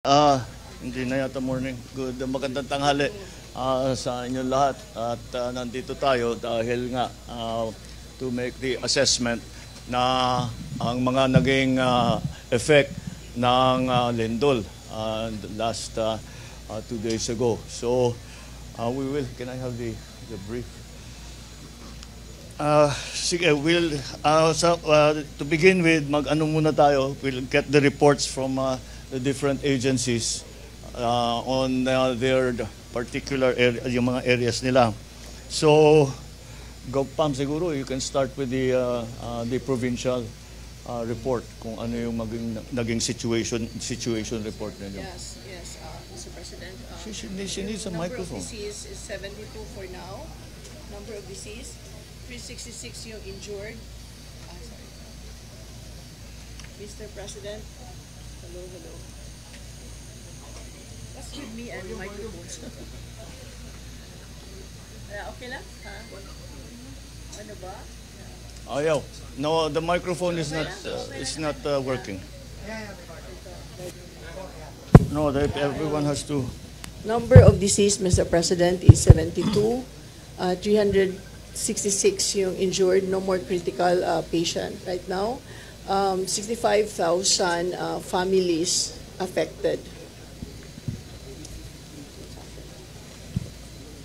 Hindi na yata morning. Good, magandang tanghali sa inyo lahat. At nandito tayo dahil nga to make the assessment na ang mga naging effect ng lindol last 2 days ago. So we will, can I have the brief? Sige, to begin with, mag-ano muna tayo. We'll get the reports from the different agencies on their particular area, yung mga areas nila. So, GovPam siguro, you can start with the provincial report kung ano yung naging situation report ninyo. Yes, Mr. President. She needs a microphone. Number of deceased is 72 for now. Number of deceased, 366 yung injured. Sorry. Mr. President, hello. What's with me and microphones? Okay lang? Ha? Ano ba? Ayaw. No, the microphone is not working. No, everyone has to. Number of deceased, Mr. President, is 72. 366 yung injured, no more critical patient right now. 65,000 families affected.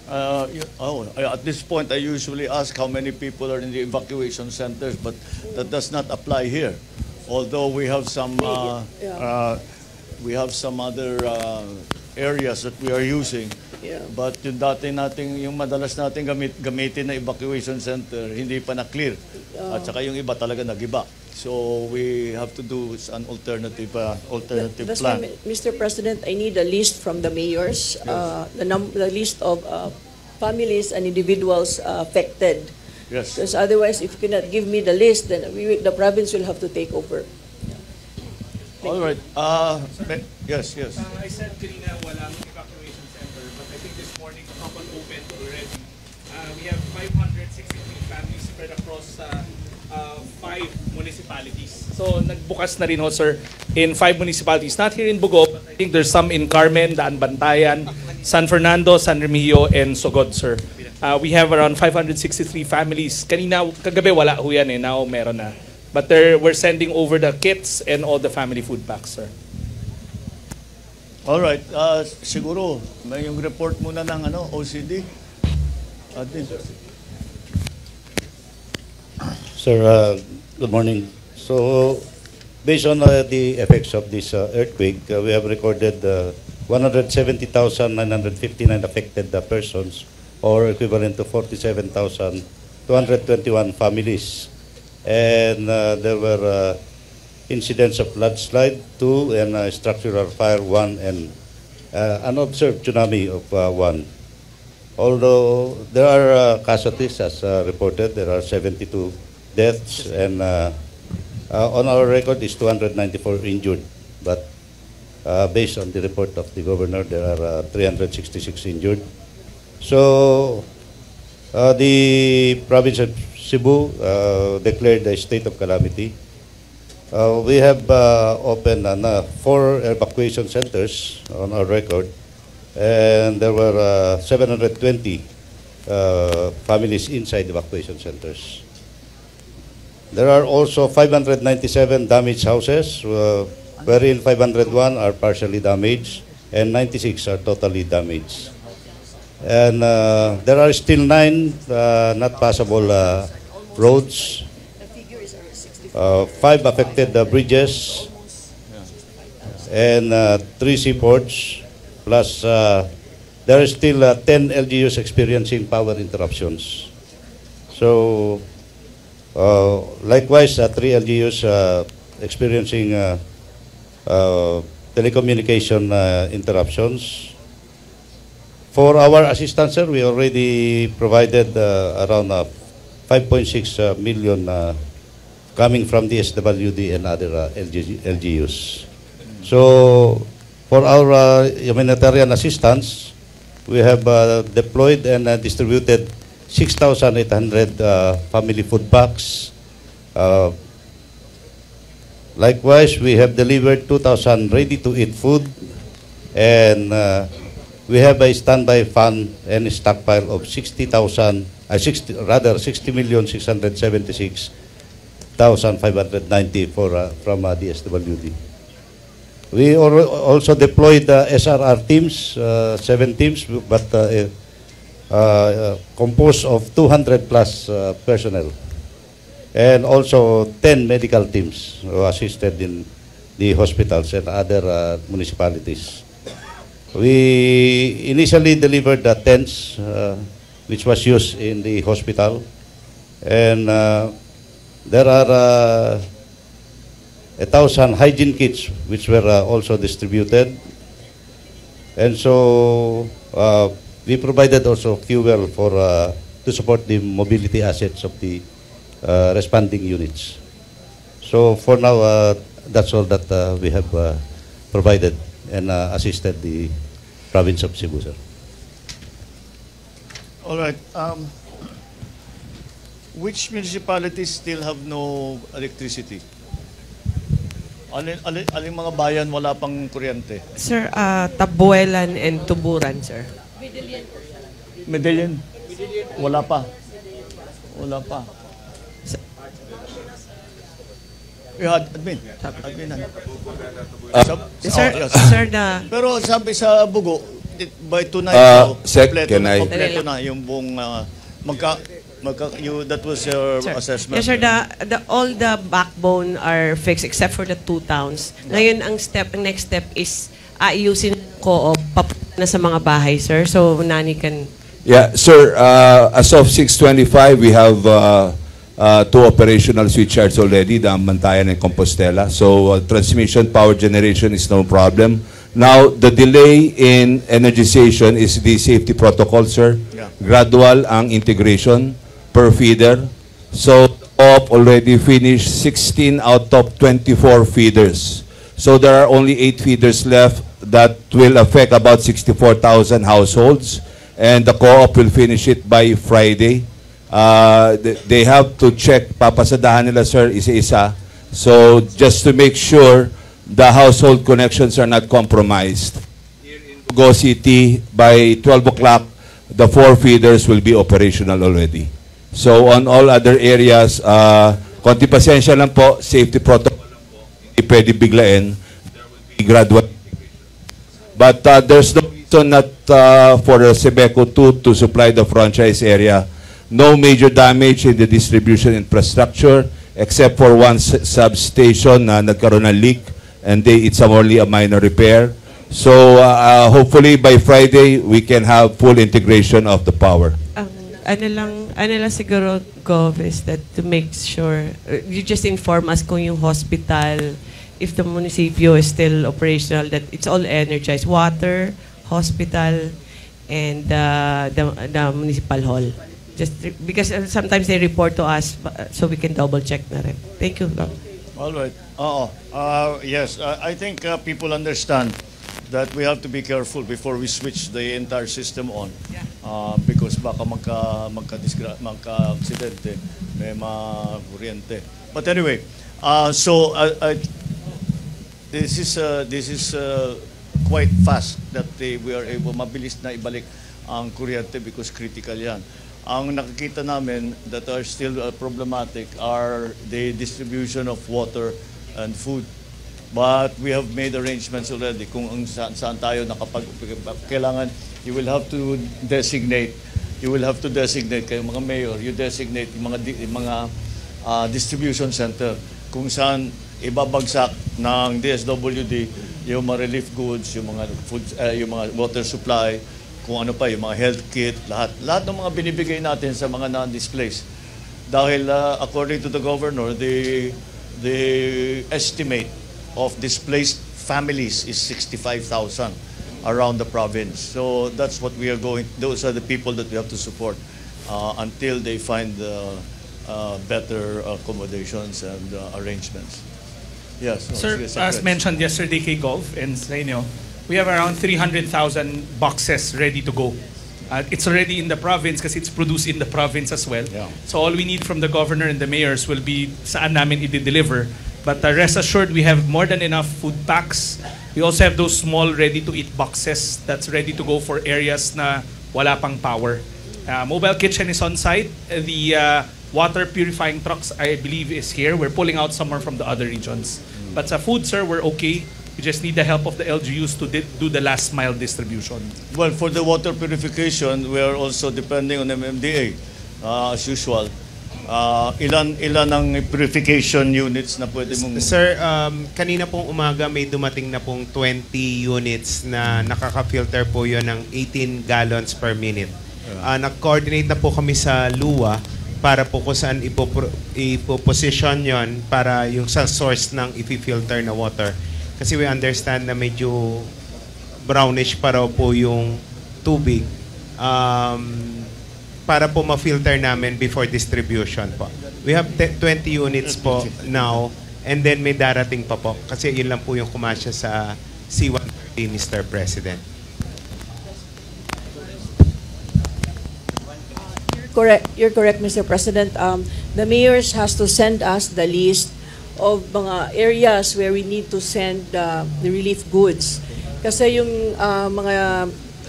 At this point, I usually ask how many people are in the evacuation centers, but that does not apply here. Although we have some other areas that we are using. Yeah. But yung yung madalas nating gamitin na evacuation center, hindi pa na-clear. At saka yung iba talaga nag-iba. So we have to do an alternative That's plan. why, Mr. President, I need a list from the mayors, the list of families and individuals affected. Yes. Because otherwise, if you cannot give me the list, then the province will have to take over. All right. Yes. I said kanina walang evacuation center, but I think this morning a couple opened already. We have 563 families spread across 5 municipalities. So nagbukas na rin ho, sir, in 5 municipalities. Not here in Bugo, but I think there's some in Carmen, Daan Bantayan, San Fernando, San Remigio, and Sogod, sir. We have around 563 families. Kagabi wala ho yan now meron na. But we're sending over the kits and all the family food packs, sir. All right. Siguro may yung report muna ng OCD. Sir, good morning. So, based on the effects of this earthquake, we have recorded 170,959 affected persons, or equivalent to 47,221 families. And there were incidents of landslide 2 and structural fire 1 and unobserved tsunami of 1. Although there are casualties as reported, there are 72 deaths and on our record is 294 injured. But based on the report of the governor, there are 366 injured. So the province of Cebu declared a state of calamity. We have opened 4 evacuation centers on our record, and there were 720 families inside evacuation centers. There are also 597 damaged houses, wherein 501 are partially damaged and 96 are totally damaged. And there are still 9 not passable roads. 5 affected bridges and 3 seaports. Plus, there are still 10 LGUs experiencing power interruptions. So, likewise, 3 LGUs experiencing telecommunication interruptions. For our assistance, sir, we already provided around 5.6 million coming from the SWD and other LGUs. So, for our humanitarian assistance, we have deployed and distributed 6,800 family food packs. Likewise, we have delivered 2,000 ready-to-eat food And we have a standby fund and stockpile of 60,676,590 from DSWD. We also deployed SRR teams, 7 teams, but composed of 200 plus personnel, and also 10 medical teams who assisted in the hospitals and other municipalities. We initially delivered the tents, which was used in the hospital, and there are 1,000 hygiene kits which were also distributed, and so we provided also fuel for to support the mobility assets of the responding units. So for now, that's all that we have provided and assisted the province of Cebu, sir. All right. Which municipalities still have no electricity? Aling mga bayan wala pang kuryente? Sir, Tabuelan and Tuburan, sir. Medellin? Wala pa. Wala pa. Yeah, admin. Admin. Sir, yes. sir, Pero sabi sa Bugo, by tonight, Sec, kompleto, can I- kompleto na yung buong that was your sir. assessment. Yes, sir, all the backbone are fixed except for the 2 towns. Ngayon, ang next step is ayusin ko papunta na sa mga bahay, sir. So, Nani can... Yeah, sir, as of 6:25, we have 2 operational switchyards already, the Mantayan and Compostela. So transmission power generation is no problem. Now, the delay in energization is the safety protocol, sir. Yeah. Gradual ang integration per feeder. So, OP already finished 16 out of 24 feeders. So there are only 8 feeders left that will affect about 64,000 households. And the co-op will finish it by Friday. They have to check, papasadahan nila, sir, isa-isa. So just to make sure the household connections are not compromised. Here in Go City, by 12 o'clock, the 4 feeders will be operational already. So on all other areas, konti pasensya lang po, safety protocol lang po, hindi pwede biglain. There will be gradual. But there's no reason not for Sebeco 2 to supply the franchise area. No major damage in the distribution infrastructure except for one substation na nagkaroon ng leak, and it's only a minor repair. So hopefully by Friday we can have full integration of the power. ano lang siguro, Gov, is that to make sure, you just inform us kung yung hospital, if the municipio is still operational, that it's all energized. Water, hospital, and the municipal hall. Just because sometimes they report to us, so we can double check na rin. Thank you, Gov. All right. Yes, I think people understand that we have to be careful before we switch the entire system on. Because baka magka-aksidente, may kuryente. But anyway, this is quite fast that we are able, mabilis na ibalik ang kuryente because critical yan. Ang nakikita namin that are still problematic are the distribution of water and food. But we have made arrangements already kung saan tayo kailangan, you will have to designate kayo mga mayor, you designate yung mga distribution center kung saan ibabagsak ng DSWD yung mga relief goods, yung mga food, yung mga water supply, kung ano pa, yung mga health kit, lahat ng mga binibigay natin sa mga non-displaced. Dahil according to the governor, the estimate of displaced families is 65,000 around the province. So that's what we are those are the people that we have to support until they find better accommodations and arrangements. Yes. Sir, sige, as mentioned yesterday kay Gov and sa inyo, we have around 300,000 boxes ready to go. It's already in the province kasi it's produced in the province as well. Yeah. So all we need from the governor and the mayors will be saan namin i-deliver. But rest assured, we have more than enough food packs. We also have those small ready-to-eat boxes that's ready to go for areas na wala pang power. Mobile kitchen is on site. The water purifying trucks, I believe, is here. We're pulling out some more from the other regions. But sa food, sir, we're okay. We just need the help of the LGUs to do the last mile distribution. Well, for the water purification, we are also depending on MMDA, as usual. Ilan ang purification units na pwede mong... Sir, kanina pong umaga may dumating na pong 20 units na nakaka-filter po yun ng 18 gallons per minute. Nag-coordinate na po kami sa LUA para po kung saan ipoposition yon para yung sa source ng ipi-filter na water. Kasi we understand na medyo brownish pa raw po yung tubig para po ma-filter namin before distribution po. We have 20 units po now and then may darating pa po. Kasi yun lang po yung kumasya sa C-130, Mr. President. You're correct, Mr. President. The mayors has to send us the list of mga areas where we need to send the relief goods. Kasi yung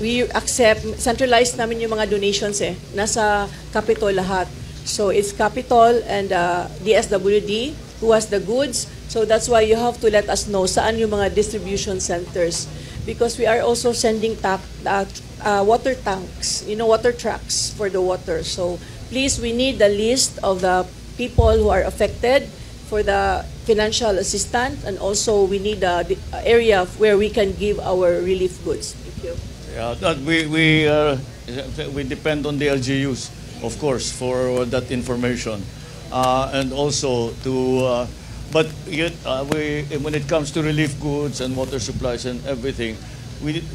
we accept, centralized namin yung mga donations nasa Capitol lahat. So it's Capitol and DSWD who has the goods. So that's why you have to let us know saan yung mga distribution centers. Because we are also sending water tanks, water trucks for the water. So please, we need the list of the people who are affected for the financial assistance, and also we need the area where we can give our relief goods. Thank you. Yeah, that we depend on the LGUs, of course, for that information, and also to. But yet, when it comes to relief goods and water supplies and everything, we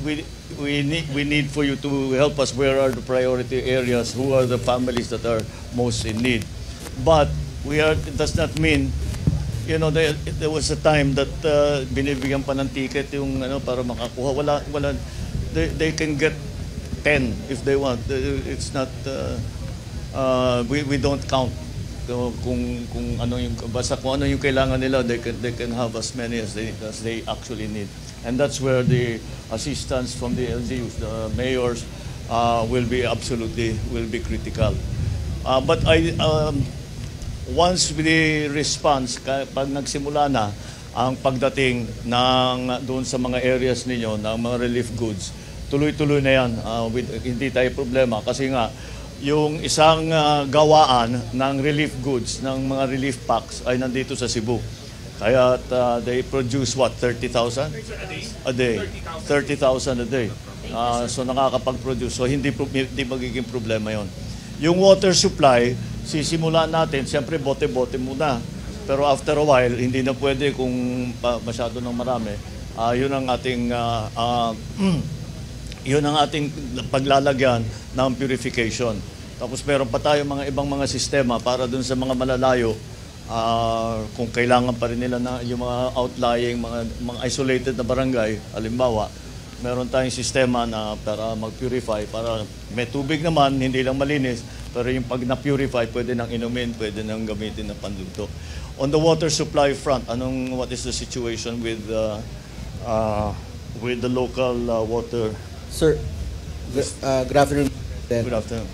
need for you to help us. Where are the priority areas? Who are the families that are most in need? But it does not mean, there was a time that binibigyan pa ng ticket yung para makakuha. Wala, they can get 10 if they want. It's not, we don't count. Kung ano yung, basta kung ano yung kailangan nila, they can have as many as they actually need. And that's where the assistance from the LGUs, the mayors, will be critical. But once the response, pag nagsimula na ang pagdating doon sa mga areas ninyo, ng mga relief goods, tuloy-tuloy na yan. Hindi tayo problema kasi nga, yung isang gawaan ng relief goods, ng mga relief packs ay nandito sa Cebu. Kaya they produce 30,000? A day. 30,000 a day. So nakakapag-produce. So hindi magiging problema yon. Yung water supply, sisimula natin, siyempre bote-bote muna. Pero after a while, hindi na pwede kung masyado ng marami. Yun ang ating paglalagyan ng purification. Tapos meron pa tayo mga ibang mga sistema para dun sa mga malalayo, kung kailangan pa rin nila na yung mga outlying, mga isolated na barangay, halimbawa, meron tayong sistema na para mag-purify, para may tubig naman, hindi lang malinis, pero yung pag na-purify, pwede nang inumin, pwede nang gamitin na panluto. On the water supply front, what is the situation with the local water? Sir, good afternoon. Good afternoon.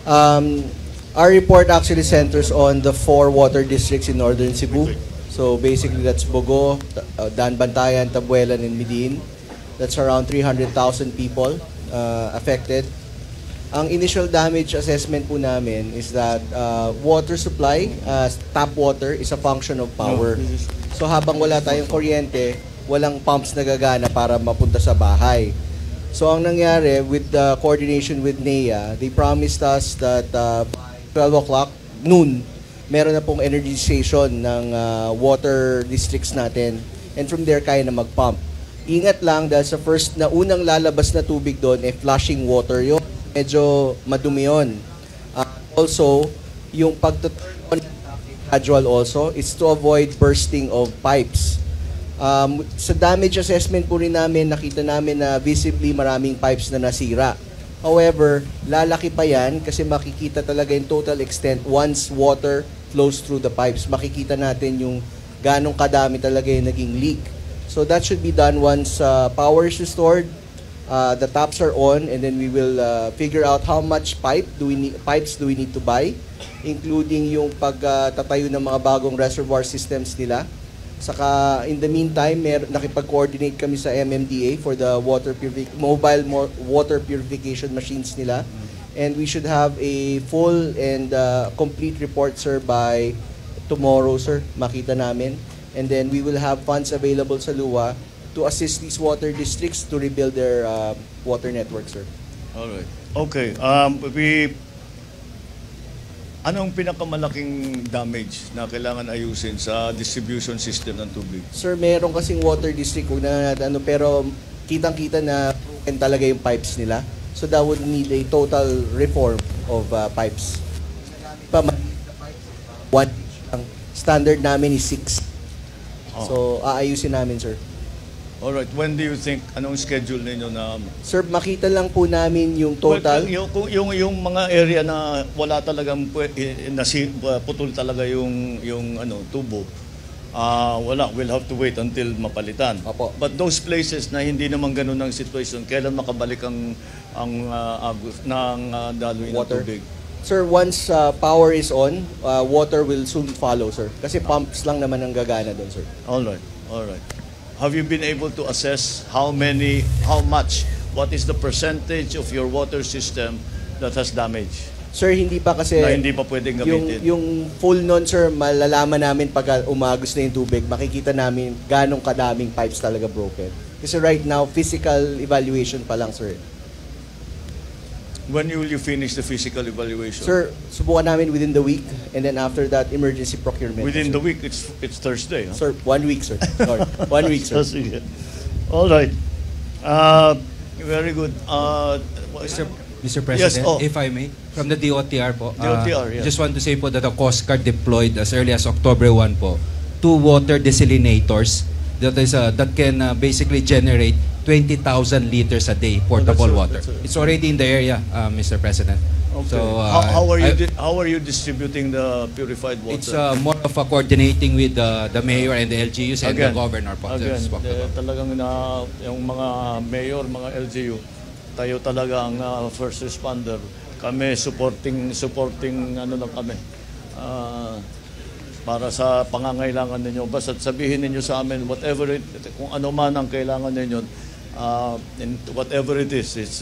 Our report actually centers on the 4 water districts in northern Cebu. So basically that's Bogo, Danbantayan, Tabuelan, and Midin. That's around 300,000 people affected. Ang initial damage assessment po namin is that water supply, tap water, is a function of power. So habang wala tayong kuryente, walang pumps na gagana para mapunta sa bahay. So ang nangyari with the coordination with NEA, they promised us that by 12 o'clock, noon, meron na pong energization ng water districts natin. And from there, kaya na mag-pump. Ingat lang dahil sa unang lalabas na tubig doon, flushing water yun. Medyo madumi yun. Also, yung pag-turn on gradual also, is to avoid bursting of pipes. Sa damage assessment po rin namin, nakita namin na visibly maraming pipes na nasira. However, lalaki pa yan kasi makikita talaga yung total extent once water flows through the pipes. Makikita natin yung ganong kadami talaga yung naging leak. So that should be done once power is restored, the taps are on, and then we will figure out how much pipes do we need to buy, including yung pagtatayo ng mga bagong reservoir systems nila. Saka in the meantime, nakipag-coordinate kami sa MMDA for the mobile water purification machines nila. And we should have a full and complete report, sir, by tomorrow, sir. Makita namin. And then we will have funds available sa LUWA to assist these water districts to rebuild their water network, sir. All right. Okay. Anong pinakamalaking damage na kailangan ayusin sa distribution system ng tubig? Sir, meron kasing water district, huwag na natin, pero kitang-kita na broken talaga yung pipes nila. So that would need a total reform of pipes. One, ang standard namin is 6. So aayusin namin, sir. Alright, when do you think, anong schedule ninyo na... Sir, makita lang po namin yung total. Well, yung mga area na wala talagang putol talaga yung tubo, wala, we'll have to wait until mapalitan. Opo. But those places na hindi naman ganun ang situation, kailan makabalik ang daloy ng Water. tubig? Sir, once power is on, water will soon follow, sir. Kasi pumps lang naman ang gagana doon, sir. Alright, alright. Have you been able to assess how much, what is the percentage of your water system that has damage? Sir, hindi pa kasi... Na hindi pa pwedeng gamitin? Yung full nun, sir, malalaman namin pag umagos na yung tubig, makikita namin ganong kadaming pipes talaga broken. Kasi right now, physical evaluation pa lang, sir. When will you finish the physical evaluation? Sir, subukan namin within the week, and then after that, emergency procurement. Within sir. the week, it's Thursday. Huh? Sir, 1 week, sir. Sorry, 1 week, sir. Sige. All right. Very good. Mr. President, Yes, oh. if I may, from the DOTR po. DOTR, yes. Just want to say po that the Coast Guard deployed as early as October 1 po 2 water desalinators that can basically generate 20,000 liters a day portable water. It's already in the area, Mr. President. Okay. So how are you distributing the purified water? it's more of a coordinating with the mayor and the LGUs and the governor po. Again, talagang yung mga mayor, mga LGU, tayo talaga ang first responder. Kami supporting ano lang kami. Para sa pangangailangan ninyo. Basta sabihin ninyo sa amin kung ano man ang kailangan ninyo, and whatever it is, it's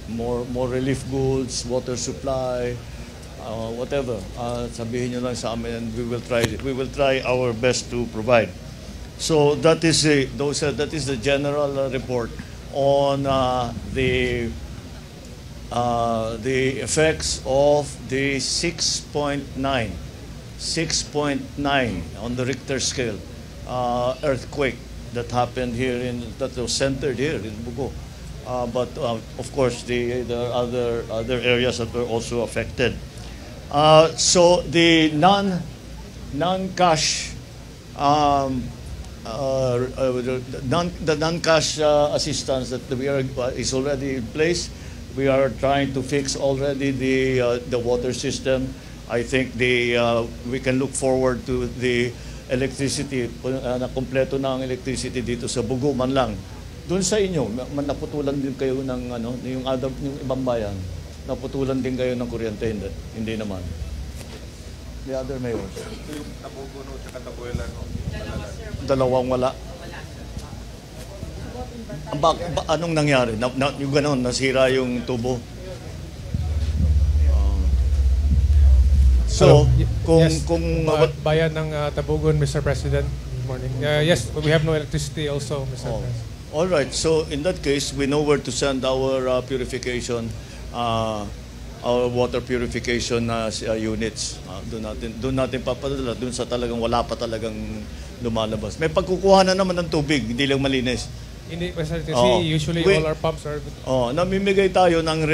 more relief goods, water supply, whatever. Sabihin nyo lang sa amin, and we will try our best to provide. So that is the general report on the effects of the 6.9 on the Richter scale earthquake that happened here that was centered here in Bugo. But of course, there are other areas that were also affected. So the non-cash assistance that is already in place. We are trying to fix already the water system. I think we can look forward to the electricity, na kompleto na ang electricity dito sa Bugo man lang. Doon sa inyo, naputulan din kayo ng yung ibang bayan, naputulan din kayo ng kuryente, hindi naman. The other mayors. Dalawang wala. Anong nangyari? Yung gano'n, nasira yung tubo? So, Bayan ng Tabugon, Mr. President. Good morning. Yes, we have no electricity also, Mr. President. All right. So, in that case, we know where to send our purification, our water purification units. Doon natin papadala, doon sa talagang wala pa talagang lumalabas. May pagkukuha na naman ng tubig, hindi lang malinis. Hindi, President, usually all our pumps are good. Namimigay tayo ng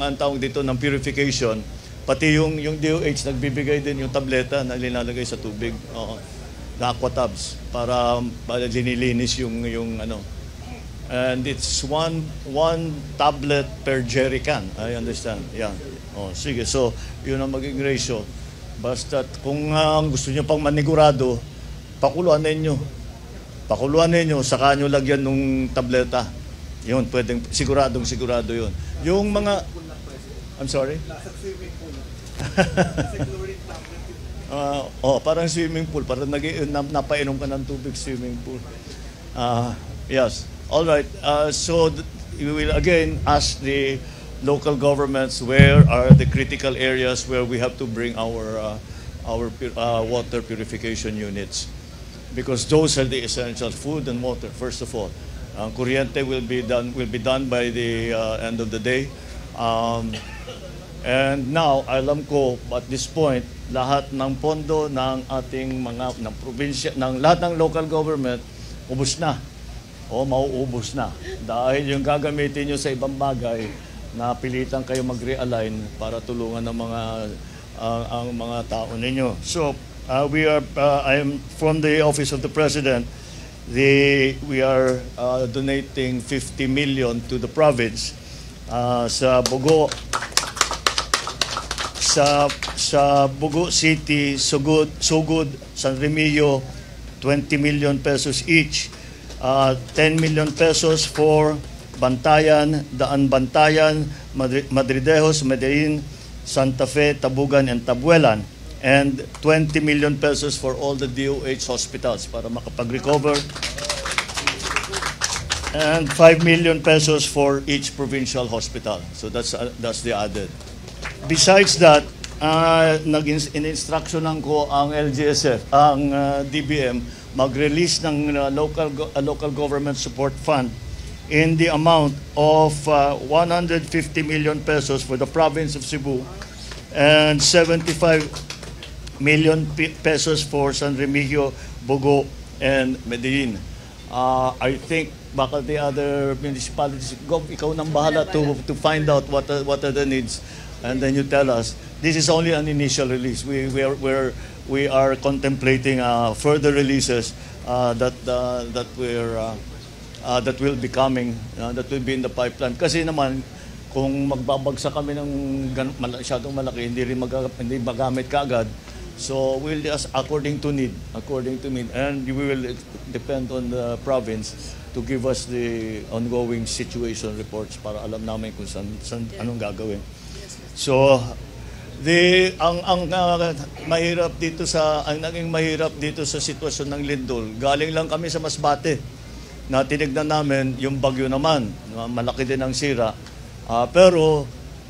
ang tawag dito ng purification. Pati yung DOH nagbibigay din yung tableta na linalagay sa tubig. Na aqua tabs para linilinis yung ano. And it's one tablet per jerry can. I understand. Yeah. Sige. So, yun ang maging ratio. Basta kung gusto niyo pang manigurado, pakuluan ninyo. Pakuluan ninyo, saka nyo lagyan nung tableta. Yun, pwedeng, sigurado yun. Yung mga, I'm sorry? Parang swimming pool. Parang napainom ka ng tubig, swimming pool. Yes. All right. We will again ask the local governments where are the critical areas where we have to bring our water purification units, because those are the essential food and water. First of all, kuryente will be done by the end of the day. And now, alam ko, at this point, lahat ng pondo ng ating ng probinsya, ng lahat ng local government, ubos na. O mauubos na. Dahil yung gagamitin nyo sa ibang bagay, na pilitan kayo mag-realign para tulungan ng ang mga tao ninyo. So, I am from the Office of the President. We are donating 50 million to the province sa Bogo. Sa Bogo City, Sugod, San Remillo, 20 million pesos each. 10 million pesos for Bantayan, Daan Bantayan, Madridejos, Medellin, Santa Fe, Tabugan, and Tabuelan. And 20 million pesos for all the DOH hospitals para makapag-recover. And 5 million pesos for each provincial hospital. So that's the added. Besides that, in-instructionan ko ang LGSF, ang DBM, mag-release ng local government support fund in the amount of 150 million pesos for the province of Cebu and 75 million pesos for San Remigio, Bogo, and Medellin. I think baka the other municipalities, ikaw nang bahala to find out what are the needs, and then you tell us. This is only an initial release. We are contemplating further releases that will be coming, that will be in the pipeline. Kasi naman, kung magbabagsak kami ng masyadong malaki, hindi magamit kaagad. So we'll just according to need, and we will depend on the province to give us the ongoing situation reports para alam namin kung anong gagawin. So ang mahirap dito ang naging mahirap dito sa sitwasyon ng lindol, galing lang kami sa Masbate na tinignan namin yung bagyo naman, malaki din ang sira. Pero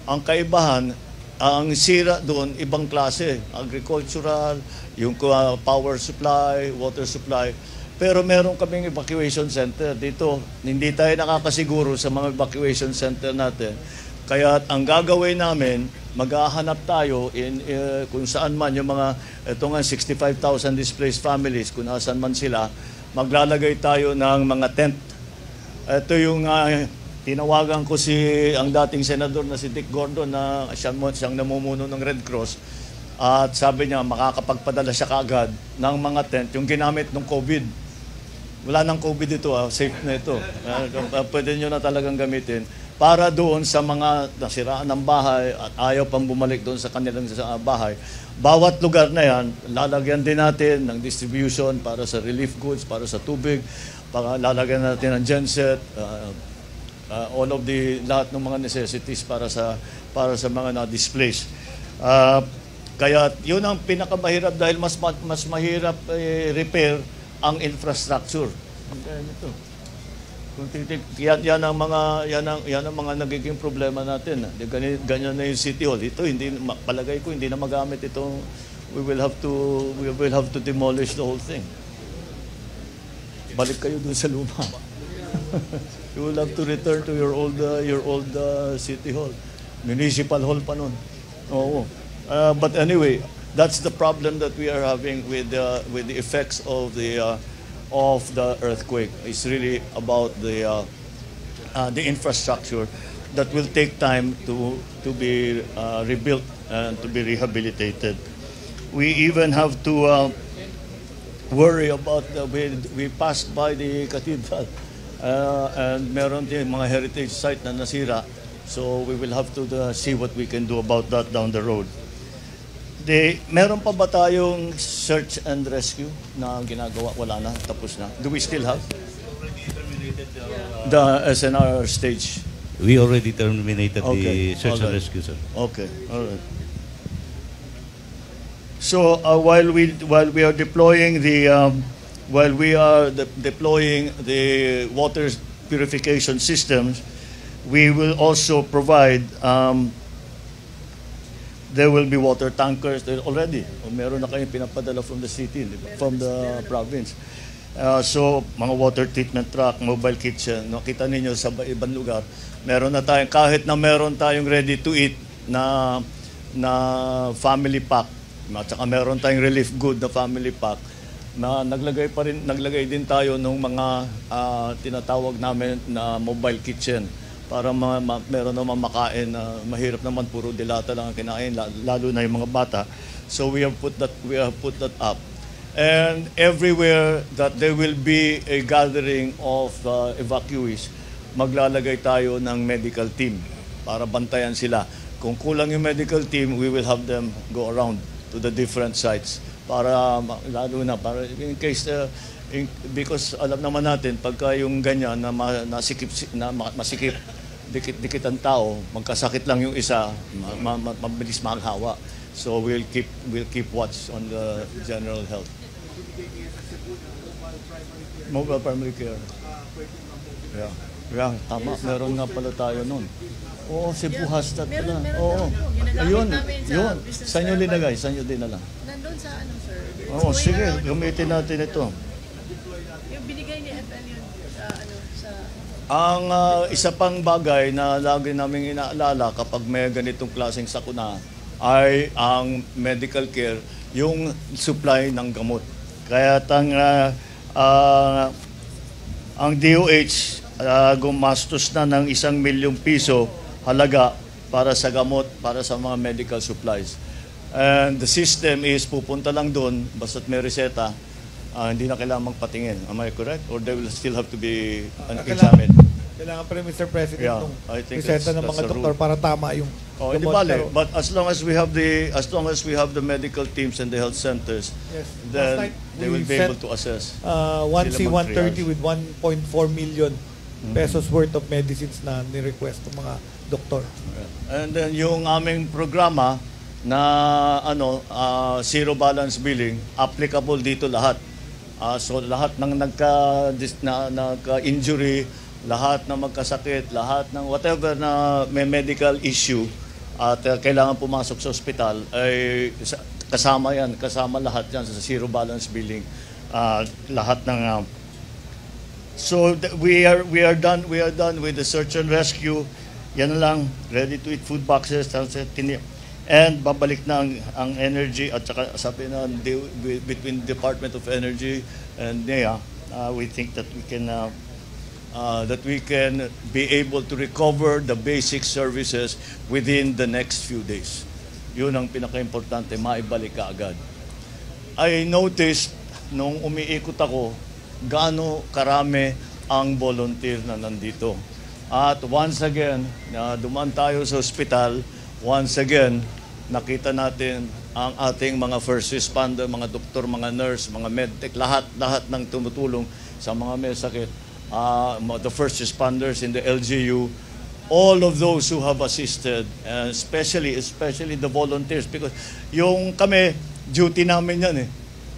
ang kaibahan, ang sira doon ibang klase, agricultural, yung power supply, water supply. Pero meron kaming evacuation center dito. Hindi tayo nakakasiguro sa mga evacuation center natin. Kaya ang gagawin namin, maghahanap tayo kung saan man yung mga, ito nga 65,000 displaced families, kung saan man sila, maglalagay tayo ng mga tent. Ito yung tinawagan ko ang dating senador na si Dick Gordon na siyang namumuno ng Red Cross. At sabi niya, makakapagpadala siya kaagad ng mga tent, yung ginamit ng COVID. Wala nang COVID ito, safe na ito. Pwede nyo na talagang gamitin para doon sa mga nasiraan ng bahay at ayaw pang bumalik doon sa kanilang bahay. Bawat lugar na yan, lalagyan din natin ng distribution para sa relief goods, para sa tubig, lalagyan natin ng genset, all of lahat ng mga necessities para sa mga na-displaced. Kaya yun ang pinakamahirap dahil mas mahirap repair ang infrastructure. Ito. Yan ang mga nagiging problema natin. Ganyan na yung City Hall. Ito palagay ko hindi na magamit ito. We will have to demolish the whole thing. Balik kayo dun sa luma. You will have to return to your old City Hall. Municipal Hall pa nun. Oo. But anyway, that's the problem that we are having with the effects of the earthquake. It's really about the infrastructure that will take time to be rebuilt and to be rehabilitated. We even have to worry about we passed by the cathedral and meron din mga heritage site na nasira. So we will have to see what we can do about that down the road. Meron pa ba tayong search and rescue na ginagawa? Wala na, tapos na. Do we still have? The SNR stage. We already terminated Okay, the search and alright. rescue, sir. Okay, all right. So while we are deploying deploying the water purification systems, we will also provide. There will be water tankers there already. Meron na kayong pinapadala from the city, di ba? From the province. So, mga water treatment truck, mobile kitchen, nakita ninyo sa ibang lugar, meron na tayong, kahit na meron tayong ready to eat na family pack, at saka meron tayong relief good na family pack, na naglagay din tayo ng mga tinatawag namin na mobile kitchen para meron naman makain na mahirap naman puro dilata lang ang kinain, lalo na yung mga bata. So we have put that up. And everywhere that there will be a gathering of evacuees, maglalagay tayo ng medical team para bantayan sila. Kung kulang yung medical team, we will have them go around to the different sites para lalo na para in case because alam naman natin pagka yung ganyan na masikip dikit ang tao, magkasakit lang yung isa, mabilis maghawa. So we'll keep watch on the general health. Mobile primary care. Yeah, tama. Meron nga pala tayo nun. Oo, Cebu Hastat pala. Oo. Ayun, yun. Saan nyo linagay? Saan nyo dinala? Nandun sa ano, sir? Oo, sige. Gamitin natin ito. Yung binigay ni FL yun sa ano, sa... Ang isa pang bagay na lagi namin inaalala kapag may ganitong klaseng sakuna ay ang medical care, yung supply ng gamot. Kaya ang DOH gumastos na ng 1 milyong piso halaga para sa gamot, para sa mga medical supplies. And the system is pupunta lang doon, basta't may reseta, hindi na kailangan magpatingin. Am I correct? Or they will still have to be examined? Kailangan pa rin, Mr. President, Yeah, nung I think reseta ng that's mga the doktor rule. para tama yung Oh, hindi gamot. bale. Pero- But as long as we have the medical teams and the health centers, Yes. Last then night, they we will be sent, able to assess. 1C-130 with 1.4 million pesos worth of medicines na ni-request ng mga doktor. And then yung aming programa na zero balance billing, applicable dito lahat. So lahat ng nagka-injury, lahat ng magkasakit, lahat ng whatever na may medical issue at kailangan pumasok sa ospital ay kasama lahat yan sa zero balance billing. Lahat ng so we are done with the search and rescue. Yan na lang, ready to eat food boxes, and babalik na ang energy at saka sabi na between Department of Energy and NEA, we think that we can be able to recover the basic services within the next few days. Yun ang pinaka-importante, maibalik ka agad. I noticed nung umiikot ako, gaano karami ang volunteer na nandito. At once again, dumaan tayo sa ospital, once again, nakita natin ang ating mga first responder, mga doktor, mga nurse, mga medtech, lahat ng tumutulong sa mga may sakit. The first responders in the LGU, all of those who have assisted, especially the volunteers, because yung kami, duty namin yan eh.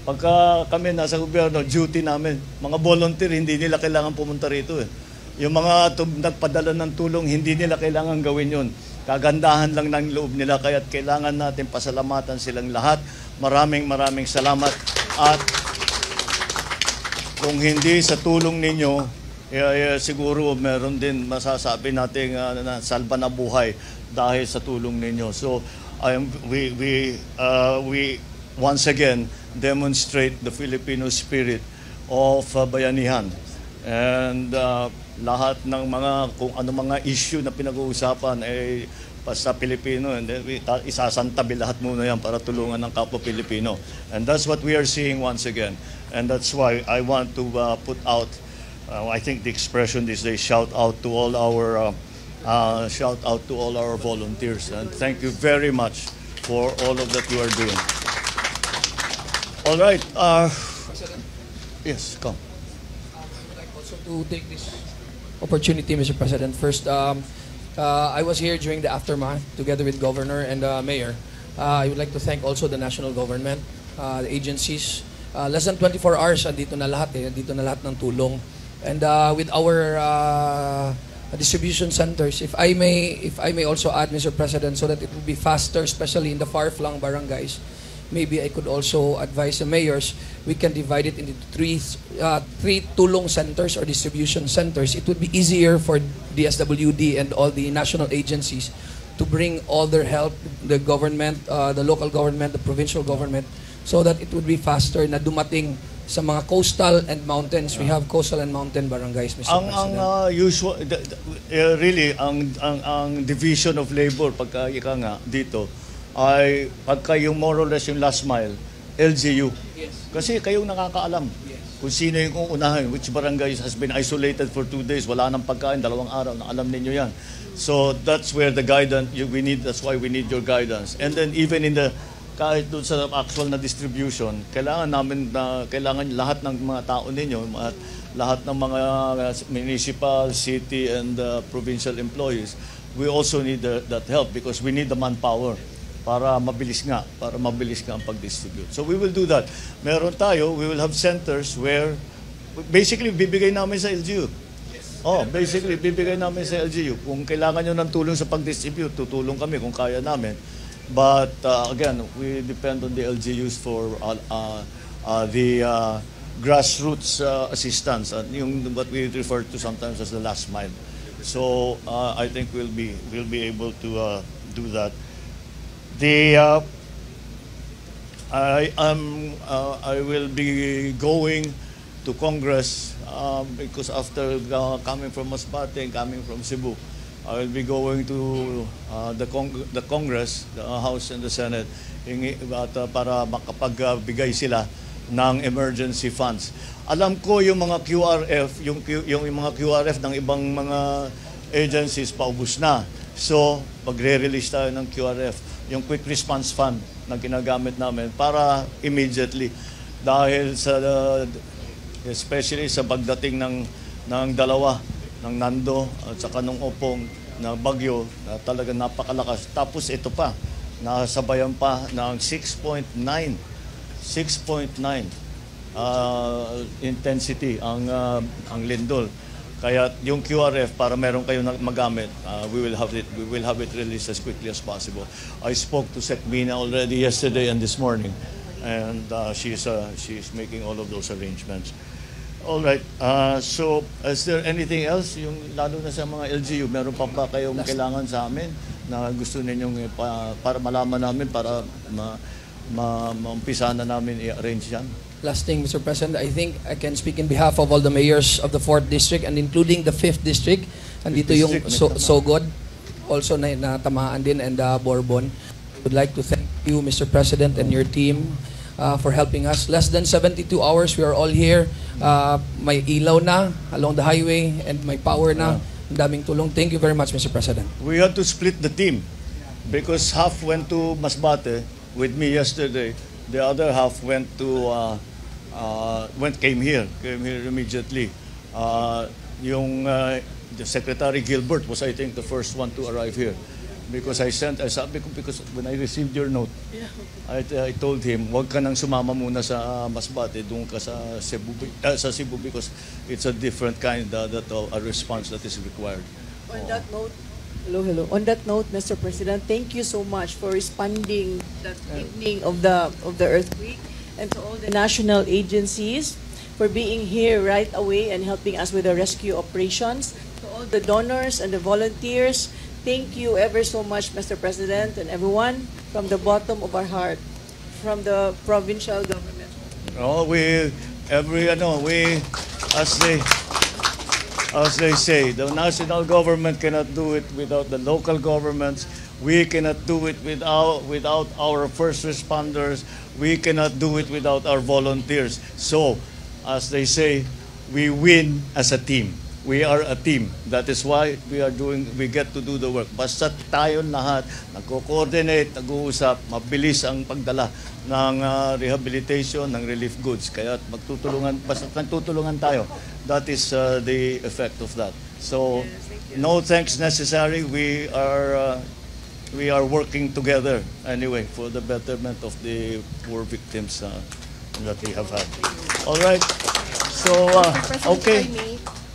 Pagka kami nasa gobyerno, duty namin. Mga volunteer, hindi nila kailangan pumunta rito eh. Yung mga nagpadala ng tulong, hindi nila kailangan gawin yun. Kagandahan lang ng loob nila, kaya kailangan natin pasalamatan silang lahat. Maraming salamat. At kung hindi sa tulong ninyo, siguro meron din masasabi natin na salba na buhay dahil sa tulong ninyo. So we once again demonstrate the Filipino spirit of bayanihan. And lahat ng kung ano mga issue na pinag-uusapan ay basta Pilipino, and then isasantabi lahat muna yan para tulungan ng kapwa Pilipino. And that's what we are seeing once again. And that's why I want to put out, I think the expression this day, shout out to all our volunteers. And thank you very much for all of that you are doing. All right. Yes, come. I would like also to take this opportunity, Mr. President. First, I was here during the aftermath together with Governor and Mayor. I would like to thank also the national government, the agencies. Less than 24 hours, dito na lahat dito na lahat ng tulong. And with our distribution centers, if I may also add, Mr. President, so that it will be faster, especially in the far-flung barangays, maybe I could also advise the mayors, we can divide it into three tulong centers or distribution centers. It would be easier for DSWD and all the national agencies to bring all their help, the government, the local government, the provincial government, so that it would be faster na dumating sa mga coastal and mountains. We have coastal and mountain barangays, Mr. President. Really, ang division of labor pagka ika nga dito ay pagka yung more or less yung last mile, LGU. Yes. Kasi kayong nakakaalam kung sino yung unahin, which barangay has been isolated for 2 days, wala nang pagkain, 2 araw, na alam ninyo yan. So that's where the guidance, that's why we need your guidance. And then even in the, kahit doon sa actual na distribution, kailangan lahat ng mga tao ninyo, lahat ng mga municipal, city, and provincial employees, we also need that help because we need the manpower para mabilis nga ang pag-distribute. So we will do that. Meron tayo, we will have centers where basically bibigay namin sa LGU. Basically bibigay namin sa LGU. Kung kailangan nyo ng tulong sa pag-distribute, tutulong kami kung kaya namin. But again, we depend on the LGUs for the grassroots assistance, yung what we refer to sometimes as the last mile. So I think we'll be able to do that. I will be going to Congress because after coming from Masbate and coming from Cebu, I will be going to the Congress, the House and the Senate, para makapagbigay sila ng emergency funds. Alam ko yung mga QRF, yung mga QRF ng ibang mga agencies paubos na. So, magre-release tayo ng QRF, yung Quick Response Fund na ginagamit namin para immediately. Dahil especially sa pagdating ng dalawa, ng Nando at saka ng Opong na bagyo na talagang napakalakas. Tapos ito pa, nasabayan pa ng 6.9 intensity ang lindol. Kaya yung QRF para meron kayo magamit, we will have it released as quickly as possible. I spoke to Sekmina already yesterday and this morning, and she's making all of those arrangements. All right. So, is there anything else? Yung lalo na sa mga LGU, meron pa ba kayong kailangan sa amin na gusto ninyong para malaman namin para maumpisa na namin i-arrange yan? Last thing, Mr. President, I think I can speak in behalf of all the mayors of the 4th District and including the 5th District. Andito yung Sogod, also na natamaan din, and Bourbon. I would like to thank you, Mr. President, and your team for helping us. Less than 72 hours, we are all here. May ilaw na along the highway and may power na. Ang daming tulong. Thank you very much, Mr. President. We had to split the team because half went to Masbate with me yesterday. The other half came here immediately. The Secretary Gilbert was, I think, the first one to arrive here. Because because when I received your note, I told him, wag ka nang sumama muna sa Masbate, doon ka sa Cebu because it's a different kind of a response that is required. On that note, hello. On that note, Mr. President, thank you so much for responding that evening of the earthquake, and to all the national agencies for being here right away and helping us with the rescue operations. To all the donors and the volunteers, thank you ever so much, Mr. President, and everyone from the bottom of our heart, from the provincial government. As they say, the national government cannot do it without the local governments. We cannot do it without our first responders. We cannot do it without our volunteers. So, as they say, we win as a team. we are a team. That is why we get to do the work. Basta tayo lahat nagko-coordinate, nag-uusap, mabilis ang pagdala ng rehabilitation, ng relief goods. Kaya basta nagtutulungan tayo. That is the effect of that. So, no thanks necessary. We are working together anyway for the betterment of the poor victims that we have had. All right. So, okay.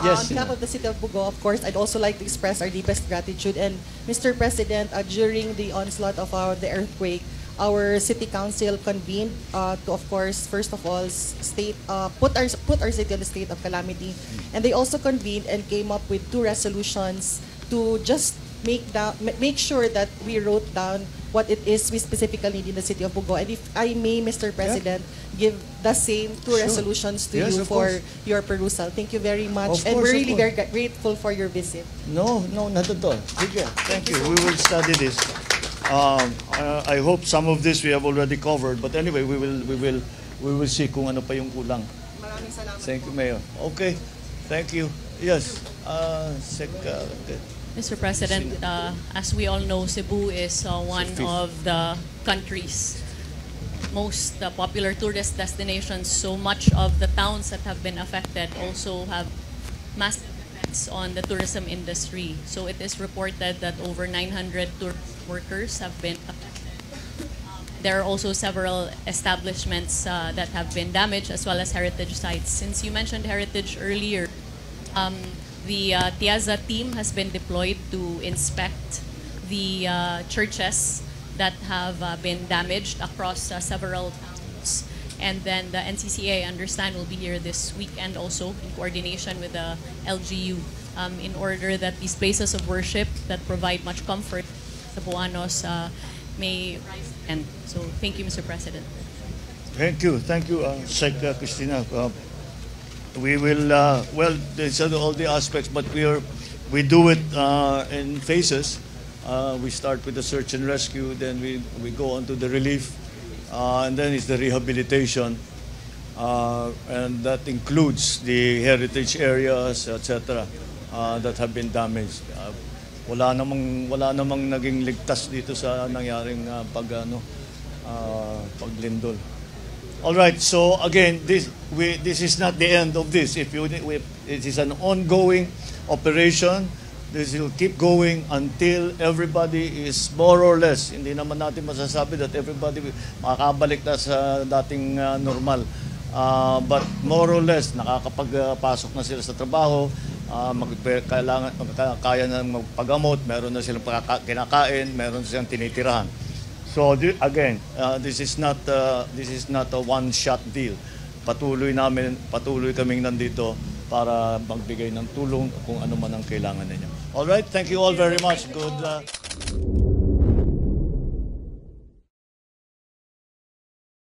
Yes, on behalf of the City of Bugo, of course, I'd also like to express our deepest gratitude. And Mr. President, during the onslaught of the earthquake, our City Council convened to, of course, first of all, put our city on the state of calamity. And they also convened and came up with 2 resolutions to just make sure that we wrote down what it is we specifically need in the City of Bugo. And if I may, Mr. President, give the same 2 resolutions to you for your perusal. Thank you very much. And we're really very grateful for your visit. No, not at all. Thank you. We will study this. I hope some of this we have already covered. But anyway, we will see kung ano pa yung kulang. Maraming salamat. Thank you, Mayor. Okay. Thank you. Yes. Mr. President, as we all know, Cebu is one of the country's most popular tourist destinations. So much of the towns that have been affected also have massive effects on the tourism industry. So it is reported that over 900 tourist workers have been affected. There are also several establishments that have been damaged, as well as heritage sites. Since you mentioned heritage earlier, the TIAZA team has been deployed to inspect the churches that have been damaged across several towns. And then the NCCA, I understand, will be here this weekend also in coordination with the LGU in order that these places of worship that provide much comfort to Cebuanos may rise again. So thank you, Mr. President. Thank you, Sheikh Christina. We will, these are all the aspects, but we do it in phases. We start with the search and rescue, then we go on to the relief, and then it's the rehabilitation, and that includes the heritage areas, etc., that have been damaged. Wala namang naging ligtas dito sa nangyaring paglindol. All right. So again, this is not the end of this. It is an ongoing operation. This will keep going until everybody is more or less. Hindi naman natin masasabi that everybody makakabalik na sa dating normal. But more or less, nakakapagpasok na sila sa trabaho. Kaya na magpagamot. Meron na silang kinakain. Meron silang tinitirahan. So again, this is not a one-shot deal. Patuloy kaming nandito para magbigay ng tulong kung ano man ang kailangan ninyo. All right, thank you all very much. Good